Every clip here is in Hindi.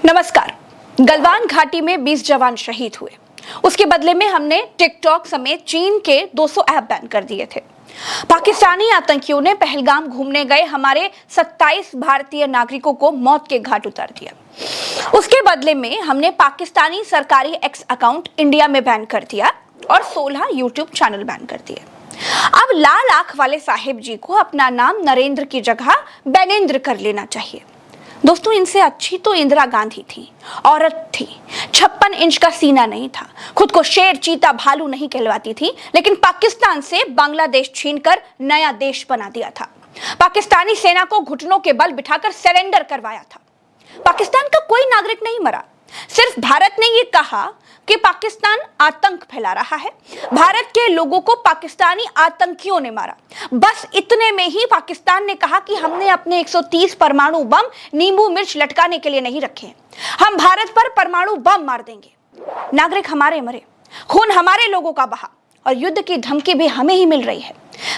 नमस्कार। गलवान घाटी में 20 जवान शहीद हुए। उसके बदले में हमने टिकटॉक समेत चीन के 200 ऐप बैन कर दिए थे। पाकिस्तानी आतंकियों ने पहलगाम घूमने गए हमारे 27 भारतीय नागरिकों को मौत के घाट उतार दिया। उसके बदले में हमने पाकिस्तानी सरकारी एक्स अकाउंट इंडिया में बैन कर दिया और 16 यूट्यूब चैनल बैन कर दिए। अब लाल आंख वाले साहिब जी को अपना नाम नरेंद्र की जगह बैनेंद्र कर लेना चाहिए। दोस्तों, इनसे अच्छी तो इंदिरा गांधी थी, औरत थी, 56 इंच का सीना नहीं था, खुद को शेर चीता भालू नहीं कहलवाती थी, लेकिन पाकिस्तान से बांग्लादेश छीनकर नया देश बना दिया था। पाकिस्तानी सेना को घुटनों के बल बिठाकर सरेंडर करवाया था। पाकिस्तान का कोई नागरिक नहीं मरा, सिर्फ भारत ने यह कहा कि पाकिस्तान आतंक फैला रहा है। भारत के लोगों को पाकिस्तानी आतंकियों ने मारा। बस इतने में ही पाकिस्तान ने कहा कि हमने अपने 130 परमाणु बम नींबू मिर्च लटकाने के लिए नहीं रखे हैं, हम भारत पर परमाणु बम मार देंगे। नागरिक हमारे मरे, खून हमारे लोगों का बहा और युद्ध की धमकी भी हमें ही मिल रही है।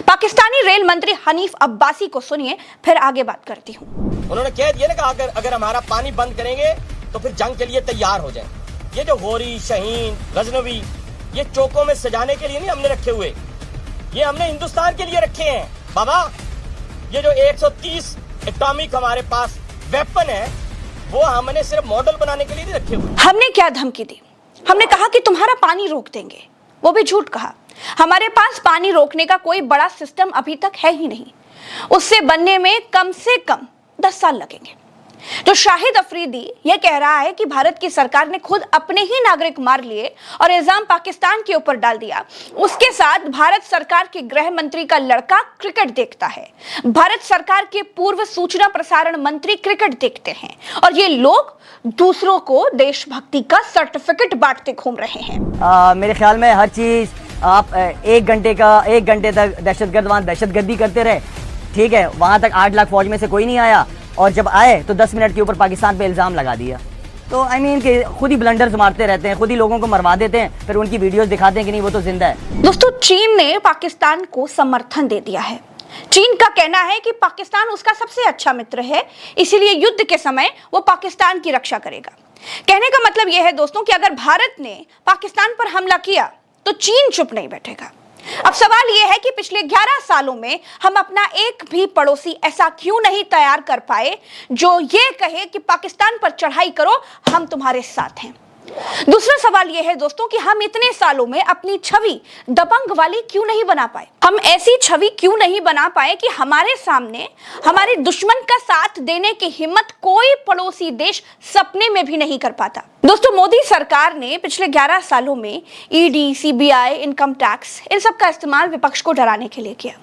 पाकिस्तानी रेल मंत्री हनीफ अब्बासी को सुनिए, फिर आगे बात करती हूँ। उन्होंने कह दिया ना कि अगर हमारा पानी बंद करेंगे तो फिर जंग के लिए तैयार हो जाए। ये जो होरी, शहीन, गजनवी, ये चौकों में सजाने के लिए नहीं हमने रखे हुए, ये हमने हिंदुस्तान के लिए रखे हैं। बाबा, ये जो 130 एटॉमिक हमारे पास वेपन है, वो हमने सिर्फ मॉडल बनाने के लिए नहीं रखे हुए। हमने क्या धमकी दी? हमने कहा कि तुम्हारा पानी रोक देंगे, वो भी झूठ कहा। हमारे पास पानी रोकने का कोई बड़ा सिस्टम अभी तक है ही नहीं, उससे बनने में कम से कम 10 साल लगेंगे। जो शाहिद अफरीदी यह कह रहा है कि भारत की सरकार ने खुद अपने ही नागरिक मार लिए और इल्जाम पाकिस्तान के ऊपर डाल दिया, उसके साथ भारत सरकार के गृह मंत्री का लड़का क्रिकेट देखता है, भारत सरकार के पूर्व सूचना प्रसारण मंत्री क्रिकेट देखते हैं और ये लोग दूसरों को देशभक्ति का सर्टिफिकेट बांटते घूम रहे हैं। मेरे ख्याल में हर चीज आप 1 घंटे तक दहशतगर्द वहां दहशतगर्दी करते रहे, ठीक है। वहां तक 8 लाख फौज में से कोई नहीं आया और जब आए तो 10 मिनट के ऊपर पाकिस्तान पे इल्जाम लगा दिया। तो आई मीन कि खुद ही ब्लंडर्स मारते रहते हैं, खुद ही लोगों को मरवा देते हैं, फिर उनकी वीडियोस दिखाते हैं कि नहीं वो तो जिंदा है। दोस्तों, चीन ने पाकिस्तान को समर्थन दे दिया है। चीन का कहना है कि पाकिस्तान उसका सबसे अच्छा मित्र है, इसीलिए युद्ध के समय वो पाकिस्तान की रक्षा करेगा। कहने का मतलब यह है दोस्तों कि अगर भारत ने पाकिस्तान पर हमला किया तो चीन चुप नहीं बैठेगा। अब सवाल यह है कि पिछले 11 सालों में हम अपना एक भी पड़ोसी ऐसा क्यों नहीं तैयार कर पाए जो ये कहे कि पाकिस्तान पर चढ़ाई करो, हम तुम्हारे साथ हैं। दूसरा सवाल यह है दोस्तों कि हम इतने सालों में अपनी छवि दबंग वाली क्यों नहीं बना पाए। हम ऐसी छवि क्यों नहीं बना पाए कि हमारे सामने हमारे दुश्मन का साथ देने की हिम्मत कोई पड़ोसी देश सपने में भी नहीं कर पाता। दोस्तों, मोदी सरकार ने पिछले 11 सालों में ईडी, सीबीआई, इनकम टैक्स, इन सब का इस्तेमाल विपक्ष को डराने के लिए किया,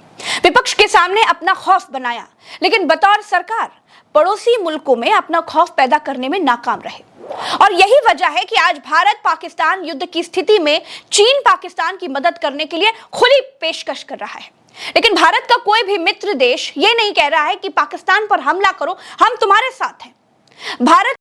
विपक्ष के सामने अपना खौफ बनाया, लेकिन बतौर सरकार पड़ोसी मुल्कों में अपना खौफ पैदा करने में नाकाम रहे। और यही वजह है कि आज भारत पाकिस्तान युद्ध की स्थिति में चीन पाकिस्तान की मदद करने के लिए खुली पेशकश कर रहा है, लेकिन भारत का कोई भी मित्र देश ये नहीं कह रहा है कि पाकिस्तान पर हमला करो, हम तुम्हारे साथ हैं। भारत